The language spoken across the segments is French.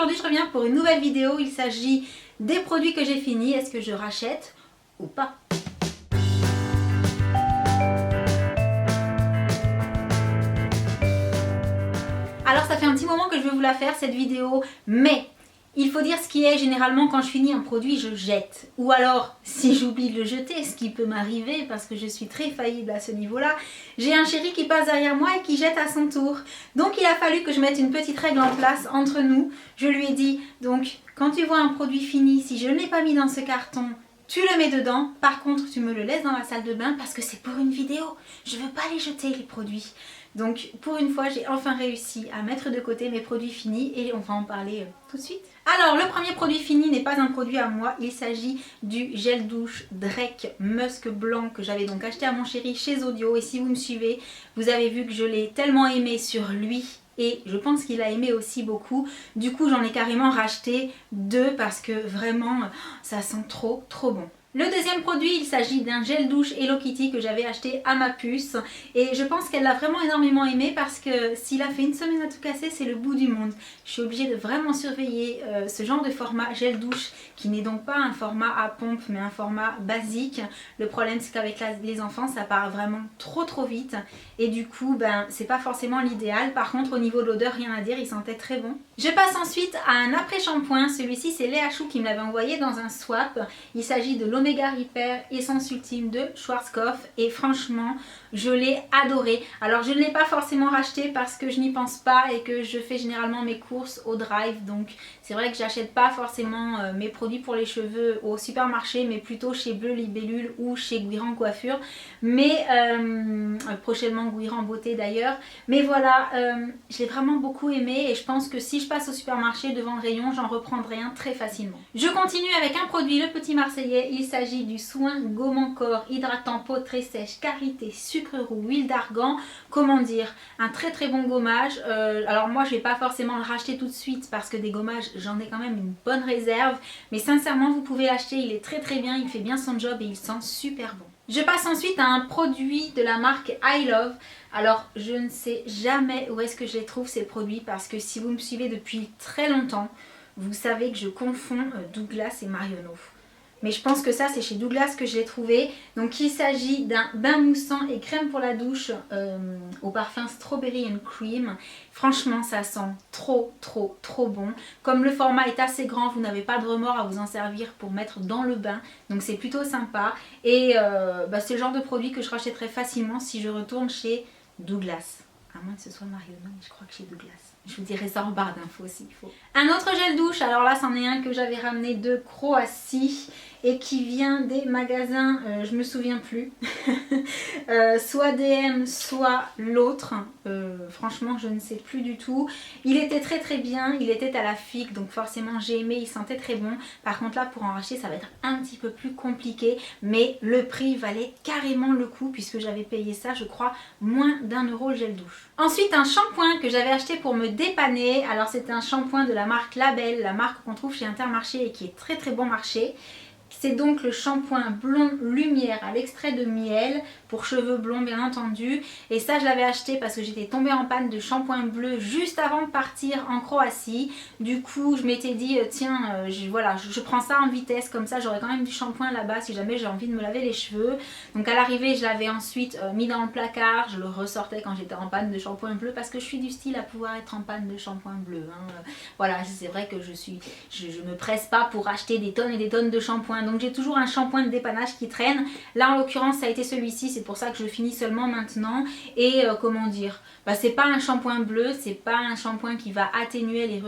aujourd'hui je reviens pour une nouvelle vidéo. Il s'agit des produits que j'ai finis. Est-ce que je rachète ou pas? Alors ça fait un petit moment que je veux vous la faire cette vidéo, mais il faut dire ce qui est, généralement quand je finis un produit je jette. Ou alors si j'oublie de le jeter, ce qui peut m'arriver parce que je suis très faillible à ce niveau là, j'ai un chéri qui passe derrière moi et qui jette à son tour. Donc il a fallu que je mette une petite règle en place entre nous. Je lui ai dit, donc quand tu vois un produit fini, si je ne l'ai pas mis dans ce carton, tu le mets dedans, par contre tu me le laisses dans la salle de bain parce que c'est pour une vidéo. Je ne veux pas les jeter les produits. Donc pour une fois j'ai enfin réussi à mettre de côté mes produits finis et on va en parler tout de suite. Alors le premier produit fini n'est pas un produit à moi, il s'agit du gel douche Drake Musc Blanc que j'avais donc acheté à mon chéri chez Audio. Et si vous me suivez, vous avez vu que je l'ai tellement aimé sur lui. Et je pense qu'il a aimé aussi beaucoup. Du coup j'en ai carrément racheté deux parce que vraiment ça sent trop bon. Le deuxième produit, il s'agit d'un gel douche Hello Kitty que j'avais acheté à ma puce. Et je pense qu'elle l'a vraiment énormément aimé parce que s'il a fait une semaine à tout casser, c'est le bout du monde. Je suis obligée de vraiment surveiller ce genre de format gel douche qui n'est donc pas un format à pompe mais un format basique. Le problème c'est qu'avec les enfants ça part vraiment trop vite. Et du coup c'est pas forcément l'idéal. Par contre au niveau de l'odeur rien à dire, il sentait très bon. Je passe ensuite à un après-shampoing. Celui-ci c'est Léa Chou qui me l'avait envoyé dans un swap. Il s'agit de l'Omega Repair Essence Ultime de Schwarzkopf et franchement je l'ai adoré. Alors je ne l'ai pas forcément racheté parce que je n'y pense pas et que je fais généralement mes courses au drive, donc c'est vrai que j'achète pas forcément mes produits pour les cheveux au supermarché mais plutôt chez Bleu Libellule ou chez Guiran Coiffure, mais prochainement Guiran Beauté d'ailleurs. Mais voilà, je l'ai vraiment beaucoup aimé et je pense que si je passe au supermarché devant le rayon j'en reprendrai un très facilement. Je continue avec un produit, le Petit Marseillais. Il s'agit du soin gommant corps hydratant peau très sèche, karité, sucre roux, huile d'argan. Comment dire, un très bon gommage. Alors moi je vais pas forcément le racheter tout de suite parce que des gommages j'en ai quand même une bonne réserve, mais sincèrement vous pouvez l'acheter, il est très bien, il fait bien son job et il sent super bon. Je passe ensuite à un produit de la marque I Love. Alors je ne sais jamais où est-ce que je les trouve ces produits parce que si vous me suivez depuis très longtemps, vous savez que je confonds Douglas et Marionneau. Mais je pense que ça c'est chez Douglas que je l'ai trouvé. Donc il s'agit d'un bain moussant et crème pour la douche au parfum Strawberry and Cream. Franchement ça sent trop bon. Comme le format est assez grand, vous n'avez pas de remords à vous en servir pour mettre dans le bain. Donc c'est plutôt sympa. Et c'est le genre de produit que je rachèterais facilement si je retourne chez Douglas. À moins que ce soit Marionneau, mais je crois que chez Douglas. Je vous dirai ça en barre d'infos s'il faut. Un autre gel douche, alors là c'en est un que j'avais ramené de Croatie et qui vient des magasins, je me souviens plus, soit DM soit l'autre, franchement je ne sais plus du tout. Il était très bien, il était à la FIC donc forcément j'ai aimé, il sentait très bon. Par contre là pour en racheter ça va être un petit peu plus compliqué, mais le prix valait carrément le coup puisque j'avais payé ça je crois moins d'1 € le gel douche. Ensuite un shampoing que j'avais acheté pour me dépanner. Alors c'est un shampoing de la marque Label, la marque qu'on trouve chez Intermarché et qui est très bon marché. C'est donc le shampoing blond lumière à l'extrait de miel pour cheveux blonds bien entendu. Et ça je l'avais acheté parce que j'étais tombée en panne de shampoing bleu juste avant de partir en Croatie. Du coup je m'étais dit tiens voilà, je prends ça en vitesse comme ça j'aurai quand même du shampoing là-bas si jamais j'ai envie de me laver les cheveux. Donc à l'arrivée je l'avais ensuite mis dans le placard, je le ressortais quand j'étais en panne de shampoing bleu parce que je suis du style à pouvoir être en panne de shampoing bleu. Voilà, c'est vrai que je me presse pas pour acheter des tonnes et des tonnes de shampoing. Donc j'ai toujours un shampoing de dépannage qui traîne. Là en l'occurrence ça a été celui-ci, c'est pour ça que je finis seulement maintenant. Et comment dire, c'est pas un shampoing bleu, c'est pas un shampoing qui va atténuer les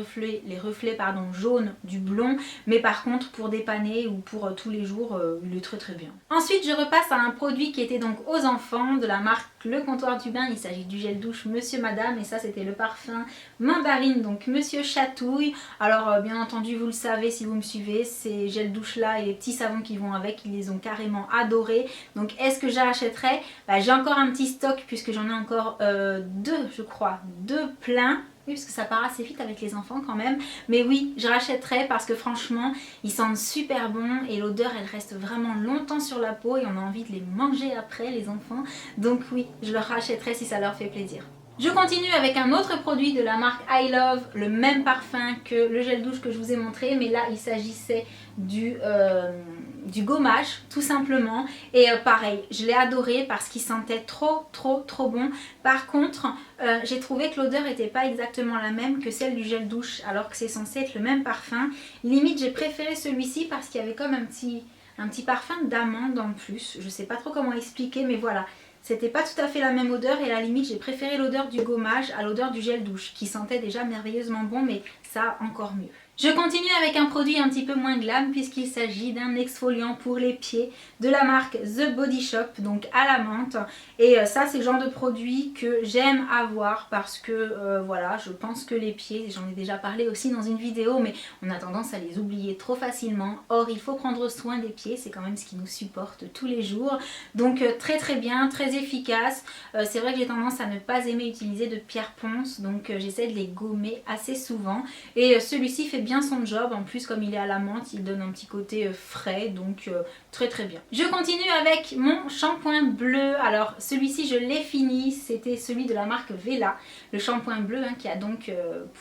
reflets jaunes du blond. Mais par contre pour dépanner ou pour tous les jours, il est très bien. Ensuite je repasse à un produit qui était donc aux enfants de la marque Le Comptoir du Bain. Il s'agit du gel douche Monsieur Madame et ça c'était le parfum mandarine, donc Monsieur Chatouille. Alors bien entendu vous le savez si vous me suivez, ces gels douche là et les petits savons qui vont avec, ils les ont carrément adorés. Donc est-ce que j'achèterai? J'ai encore un petit stock puisque j'en ai encore deux je crois, deux pleins. Oui, parce que ça part assez vite avec les enfants quand même. Mais oui, je rachèterai parce que franchement, ils sentent super bon et l'odeur, elle reste vraiment longtemps sur la peau et on a envie de les manger après, les enfants. Donc oui, je leur rachèterai si ça leur fait plaisir. Je continue avec un autre produit de la marque I Love, le même parfum que le gel douche que je vous ai montré, mais là il s'agissait du gommage tout simplement. Et pareil, je l'ai adoré parce qu'il sentait trop bon. Par contre, j'ai trouvé que l'odeur n'était pas exactement la même que celle du gel douche, alors que c'est censé être le même parfum. Limite j'ai préféré celui-ci parce qu'il y avait comme un petit parfum d'amande en plus. Je sais pas trop comment expliquer, mais voilà. C'était pas tout à fait la même odeur et à la limite j'ai préféré l'odeur du gommage à l'odeur du gel douche qui sentait déjà merveilleusement bon, mais ça encore mieux. Je continue avec un produit un petit peu moins glam puisqu'il s'agit d'un exfoliant pour les pieds de la marque The Body Shop, donc à la menthe. Et ça c'est le genre de produit que j'aime avoir parce que voilà, je pense que les pieds, j'en ai déjà parlé aussi dans une vidéo, mais on a tendance à les oublier trop facilement. Or il faut prendre soin des pieds, c'est quand même ce qui nous supporte tous les jours. Donc très bien, très efficace. C'est vrai que j'ai tendance à ne pas aimer utiliser de pierre ponce, donc j'essaie de les gommer assez souvent. Et celui-ci fait bien son job, en plus comme il est à la menthe, il donne un petit côté frais, donc très bien. Je continue avec mon shampoing bleu. Alors celui-ci je l'ai fini, c'était celui de la marque Vela, le shampoing bleu hein, qui a donc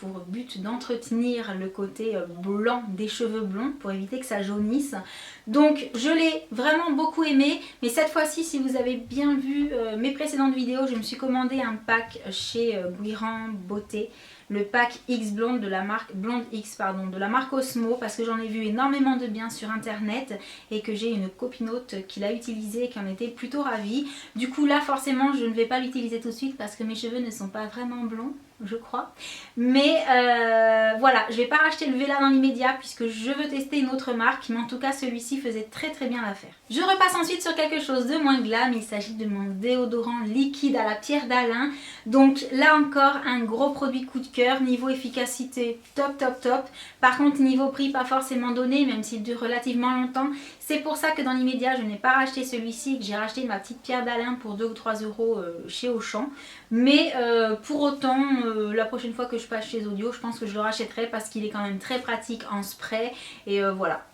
pour but d'entretenir le côté blanc des cheveux blonds pour éviter que ça jaunisse. Donc je l'ai vraiment beaucoup aimé, mais cette fois-ci si vous avez bien vu mes précédentes vidéos, je me suis commandé un pack chez Guiran Beauté, le pack X Blonde de la marque de la marque Osmo, parce que j'en ai vu énormément de bien sur internet et que j'ai une copinote qui l'a utilisé et qui en était plutôt ravie. Du coup là forcément je ne vais pas l'utiliser tout de suite parce que mes cheveux ne sont pas vraiment blonds, je crois. Mais voilà, je vais pas racheter le Vela dans l'immédiat puisque je veux tester une autre marque, mais en tout cas celui-ci faisait très bien l'affaire. Je repasse ensuite sur quelque chose de moins glam, il s'agit de mon déodorant liquide à la pierre d'Alain. Donc là encore un gros produit coup de cœur, niveau efficacité top. Par contre niveau prix pas forcément donné, même s'il dure relativement longtemps. C'est pour ça que dans l'immédiat je n'ai pas racheté celui-ci, que j'ai racheté ma petite pierre d'Alain pour 2 ou 3 euros chez Auchan. Mais pour autant, la prochaine fois que je passe chez Audio, je pense que je le rachèterai parce qu'il est quand même très pratique en spray. Et voilà,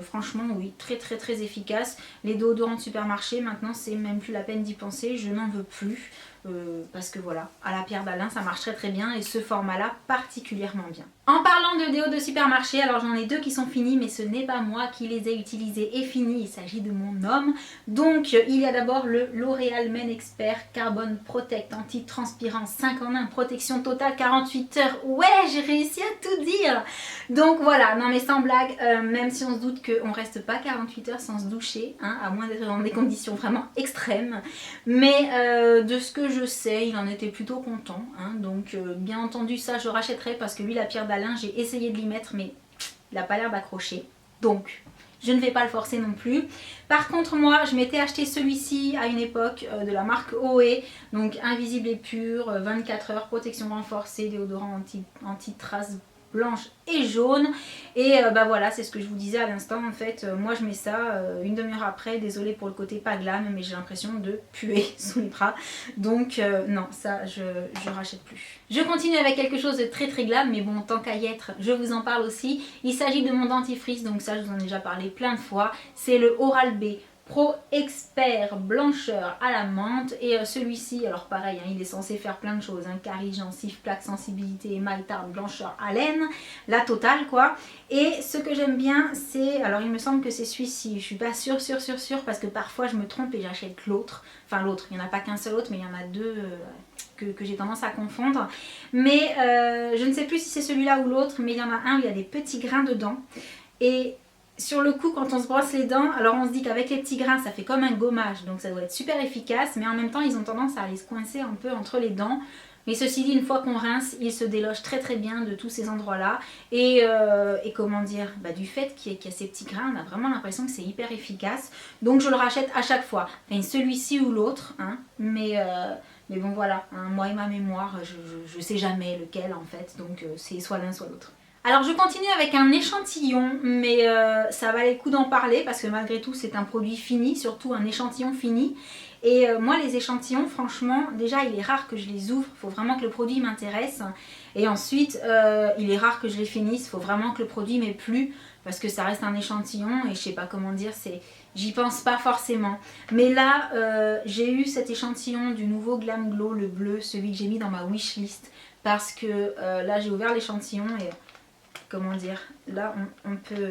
franchement oui, très efficace. Les déodorants de supermarché, maintenant c'est même plus la peine d'y penser, je n'en veux plus. Parce que voilà, à la pierre d'Alain ça marche très bien et ce format là particulièrement bien. En parlant de déo de supermarché, alors j'en ai 2 qui sont finis, mais ce n'est pas moi qui les ai utilisés et finis, il s'agit de mon homme. Donc il y a d'abord le L'Oréal Men Expert Carbon Protect anti-transpirant 5 en 1, protection totale 48 heures. Ouais, j'ai réussi à tout dire. Donc voilà, non mais sans blague, même si on se doute qu'on reste pas 48 heures sans se doucher, hein, à moins d'être dans des conditions vraiment extrêmes. Mais de ce que je sais, il en était plutôt content, hein, donc bien entendu ça je rachèterai parce que lui la pierre d'Alain j'ai essayé de l'y mettre mais il n'a pas l'air d'accrocher, donc je ne vais pas le forcer non plus. Par contre moi je m'étais acheté celui-ci à une époque de la marque OE, donc invisible et pur, 24 heures, protection renforcée, déodorant anti-traces blanche et jaune. Et bah voilà, c'est ce que je vous disais à l'instant en fait. Moi je mets ça une demi-heure après, désolée pour le côté pas glam, mais j'ai l'impression de puer sous les bras. Donc non, ça je rachète plus. Je continue avec quelque chose de très glam, mais bon, tant qu'à y être, je vous en parle aussi. Il s'agit de mon dentifrice, donc ça je vous en ai déjà parlé plein de fois. C'est le Oral-B Pro Expert blancheur à la menthe. Et celui-ci, alors pareil, hein, il est censé faire plein de choses, hein, caries, gencives, plaques, sensibilité, émail, tarte, blancheur, haleine, la totale quoi. Et ce que j'aime bien c'est, alors il me semble que c'est celui-ci, je suis pas sûre parce que parfois je me trompe et j'achète l'autre. Enfin l'autre, il n'y en a pas qu'un seul autre, mais il y en a deux que j'ai tendance à confondre. Mais je ne sais plus si c'est celui-là ou l'autre, mais il y en a un où il y a des petits grains dedans. Et sur le coup quand on se brosse les dents, alors on se dit qu'avec les petits grains ça fait comme un gommage, donc ça doit être super efficace, mais en même temps ils ont tendance à aller se coincer un peu entre les dents. Mais ceci dit, une fois qu'on rince, il se déloge très bien de tous ces endroits là. Et comment dire, bah, du fait qu'il y a ces petits grains, on a vraiment l'impression que c'est hyper efficace. Donc je le rachète à chaque fois, enfin, celui-ci ou l'autre, hein, mais bon voilà, hein, moi et ma mémoire, je sais jamais lequel en fait, donc c'est soit l'un soit l'autre. Alors je continue avec un échantillon, mais ça valait le coup d'en parler parce que malgré tout c'est un produit fini, surtout un échantillon fini. Et moi les échantillons, franchement, déjà il est rare que je les ouvre, il faut vraiment que le produit m'intéresse. Et ensuite il est rare que je les finisse, il faut vraiment que le produit m'ait plu parce que ça reste un échantillon et je sais pas comment dire, j'y pense pas forcément. Mais là j'ai eu cet échantillon du nouveau Glam Glow, le bleu, celui que j'ai mis dans ma wishlist. Parce que là j'ai ouvert l'échantillon et comment dire, là on peut,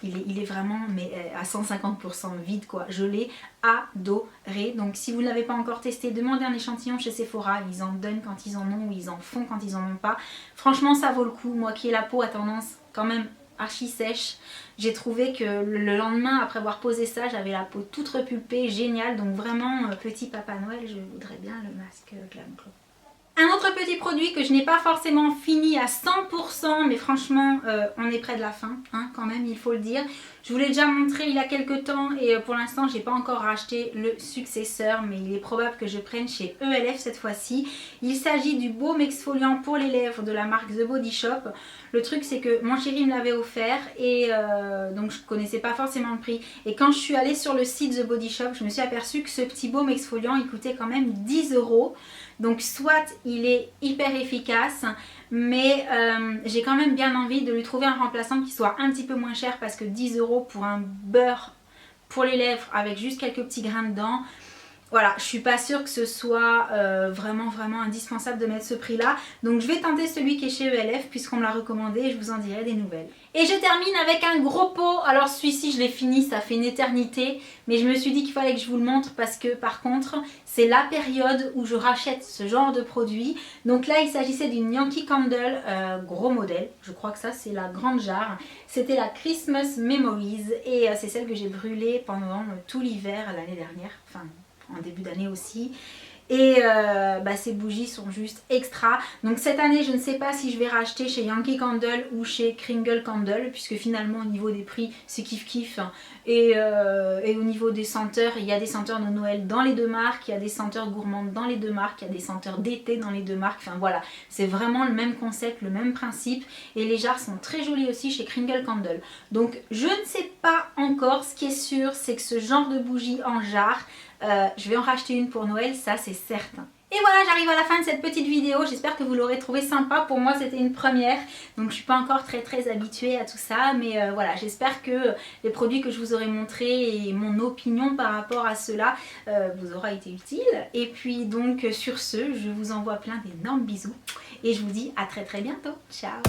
il est vraiment mais à 150% vide quoi, je l'ai adoré. Donc si vous ne l'avez pas encore testé, demandez un échantillon chez Sephora, ils en donnent quand ils en ont ou ils en font quand ils en ont pas. Franchement ça vaut le coup, moi qui ai la peau à tendance quand même archi sèche, j'ai trouvé que le lendemain après avoir posé ça, j'avais la peau toute repulpée, géniale. Donc vraiment petit Papa Noël, je voudrais bien le masque Glam Glow. Un autre petit produit que je n'ai pas forcément fini à 100%, mais franchement on est près de la fin hein, quand même, il faut le dire. Je vous l'ai déjà montré il y a quelques temps et pour l'instant j'ai pas encore racheté le successeur, mais il est probable que je prenne chez ELF cette fois-ci. Il s'agit du baume exfoliant pour les lèvres de la marque The Body Shop. Le truc c'est que mon chéri me l'avait offert et donc je connaissais pas forcément le prix. Et quand je suis allée sur le site The Body Shop, je me suis aperçue que ce petit baume exfoliant il coûtait quand même 10 €. Donc soit il est hyper efficace, mais j'ai quand même bien envie de lui trouver un remplaçant qui soit un petit peu moins cher parce que 10 € pour un beurre pour les lèvres avec juste quelques petits grains dedans. Voilà, je suis pas sûre que ce soit vraiment indispensable de mettre ce prix là. Donc je vais tenter celui qui est chez ELF puisqu'on me l'a recommandé et je vous en dirai des nouvelles. Et je termine avec un gros pot. Alors celui-ci je l'ai fini, ça fait une éternité. Mais je me suis dit qu'il fallait que je vous le montre parce que par contre c'est la période où je rachète ce genre de produit. Donc là il s'agissait d'une Yankee Candle gros modèle. Je crois que ça c'est la grande jarre. C'était la Christmas Memories et c'est celle que j'ai brûlée pendant tout l'hiver l'année dernière. Enfin en début d'année aussi. Et ces bougies sont juste extra. Donc cette année je ne sais pas si je vais racheter chez Yankee Candle ou chez Kringle Candle, puisque finalement au niveau des prix c'est kiff kiff. Et au niveau des senteurs, il y a des senteurs de Noël dans les deux marques, il y a des senteurs gourmandes dans les deux marques, il y a des senteurs d'été dans les deux marques. Enfin voilà, c'est vraiment le même concept, le même principe. Et les jarres sont très jolies aussi chez Kringle Candle. Donc je ne sais pas encore, ce qui est sûr c'est que ce genre de bougie en jarre, je vais en racheter une pour Noël, ça c'est certain. Et voilà, j'arrive à la fin de cette petite vidéo, j'espère que vous l'aurez trouvé sympa. Pour moi c'était une première, donc je ne suis pas encore très habituée à tout ça. Mais voilà, j'espère que les produits que je vous aurai montrés et mon opinion par rapport à cela vous aura été utile. Et puis donc sur ce, je vous envoie plein d'énormes bisous et je vous dis à très bientôt. Ciao.